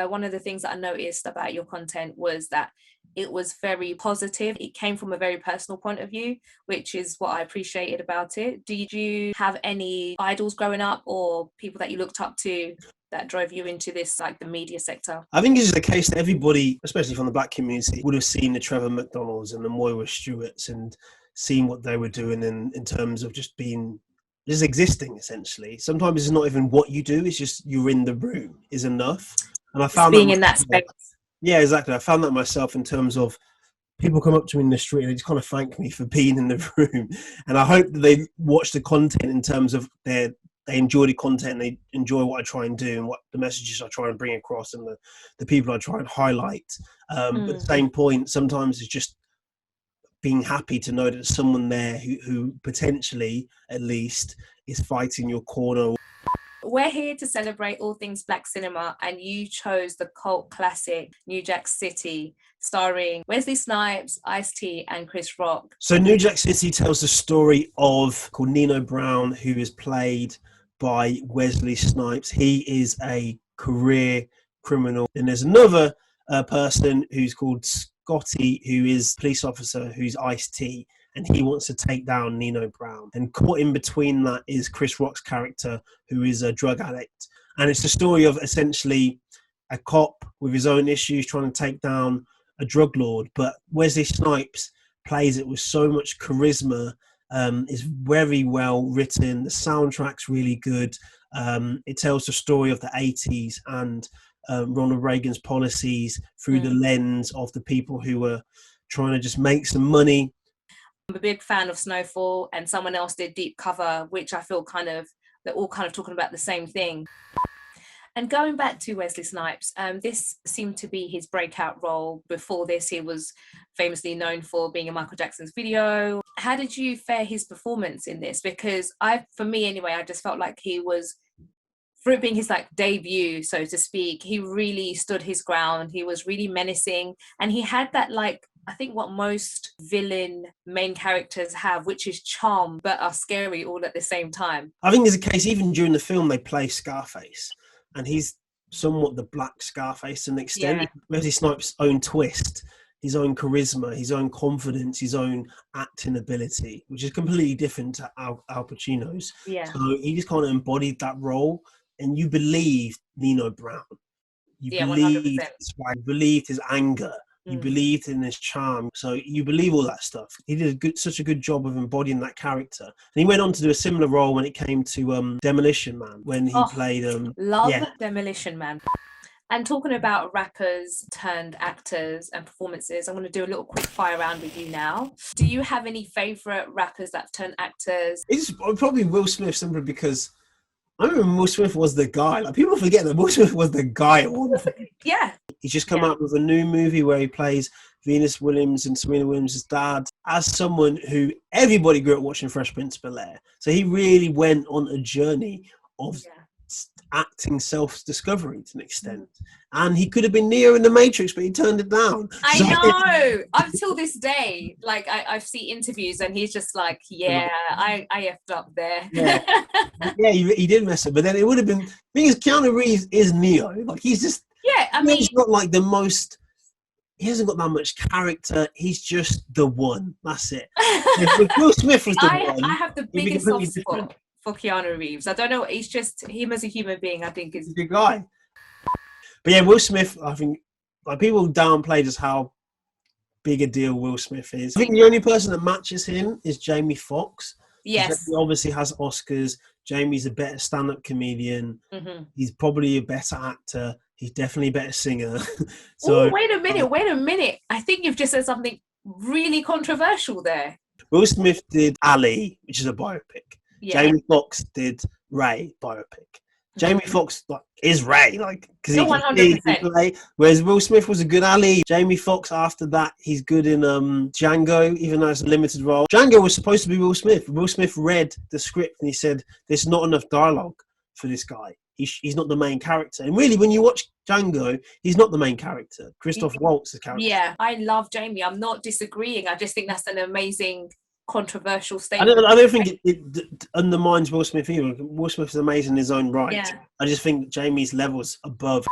One of the things that I noticed about your content was that it was very positive. It came from a very personal point of view, which is what I appreciated about it. Did you have any idols growing up or people that you looked up to that drove you into this, like the media sector? I think it's just the case that everybody, especially from the black community, would have seen the Trevor McDonalds and the Moira Stewarts and seen what they were doing in terms of just existing, essentially. Sometimes it's not even what you do, it's just you're in the room is enough. And I found being in that space. Yeah, exactly. I found that myself in terms of people come up to me in the street and they just kind of thank me for being in the room. And I hope that they watch the content in terms of they enjoy the content and they enjoy what I try and do and what the messages I try and bring across and the people I try and highlight. But at the same point, sometimes it's just being happy to know that there's someone there who potentially, at least, is fighting your corner. We're here to celebrate all things black cinema, and you chose the cult classic New Jack City, starring Wesley Snipes, Ice-T and Chris Rock. So New Jack City tells the story called Nino Brown, who is played by Wesley Snipes. He is a career criminal. And there's another person who's called Scotty, who is a police officer, who's Ice-T. And he wants to take down Nino Brown. And caught in between that is Chris Rock's character, who is a drug addict. And it's the story of essentially a cop with his own issues trying to take down a drug lord. But Wesley Snipes plays it with so much charisma. It's very well written. The soundtrack's really good. It tells the story of the 80s and Ronald Reagan's policies through the lens of the people who were trying to just make some money. I'm a big fan of Snowfall, and someone else did Deep Cover, which I feel they're all kind of talking about the same thing. And going back to Wesley Snipes, this seemed to be his breakout role. Before this, he was famously known for being in Michael Jackson's video. How did you fare his performance in this? Because for me anyway, I just felt like he was, for it being his like debut, so to speak, he really stood his ground. He was really menacing, and he had that like, I think what most villain main characters have, which is charm, but are scary all at the same time. I think there's a case, even during the film, they play Scarface, and he's somewhat the black Scarface to an extent. Yeah. Wesley Snipes' own twist, his own charisma, his own confidence, his own acting ability, which is completely different to Al Pacino's. Yeah. So he just kind of embodied that role, and you believed Nino Brown. You believed his anger. You believed in his charm, so you believe all that stuff. He did such a good job of embodying that character. And he went on to do a similar role when it came to Demolition Man, when he played... Demolition Man. And talking about rappers turned actors and performances, I'm going to do a little quick fire round with you now. Do you have any favourite rappers that turned actors? It's probably Will Smith, simply because I remember Will Smith was the guy. Like, people forget that Will Smith was the guy at one point. Yeah. He's just come out with a new movie where he plays Venus Williams and Serena Williams' dad, as someone who everybody grew up watching Fresh Prince of Bel-Air. So he really went on a journey of acting self-discovery to an extent. And he could have been Neo in The Matrix, but he turned it down. I know. Until this day, like I see interviews and he's just like, I effed up there. Yeah, he did mess up. But then it would have been, because Keanu Reeves is Neo. Like, he's just... Yeah, I mean... He's not like the most... He hasn't got that much character. He's just the one. That's it. If Will Smith was the one... I have the biggest soft spot for Keanu Reeves. I don't know. He's just... Him as a human being, I think, is... He's a good guy. But yeah, Will Smith, I think... Like, people downplay just how big a deal Will Smith is. I think the only person that matches him is Jamie Foxx. Yes. He obviously has Oscars. Jamie's a better stand-up comedian. He's probably a better actor. He's definitely a better singer. So wait a minute. I think you've just said something really controversial there. Will Smith did Ali, which is a biopic. Yeah. Jamie Foxx did Ray, biopic. Jamie Foxx is Ray, because he 100%. Whereas Will Smith was a good Ali. Jamie Foxx, after that, he's good in Django, even though it's a limited role. Django was supposed to be Will Smith. Will Smith read the script and he said, "There's not enough dialogue for this guy. He's not the main character." And really, when you watch Django, he's not the main character. Christoph Waltz is the character. Yeah, I love Jamie. I'm not disagreeing. I just think that's an amazing, controversial statement. I don't think it undermines Will Smith either. Will Smith is amazing in his own right. Yeah. I just think that Jamie's level's above.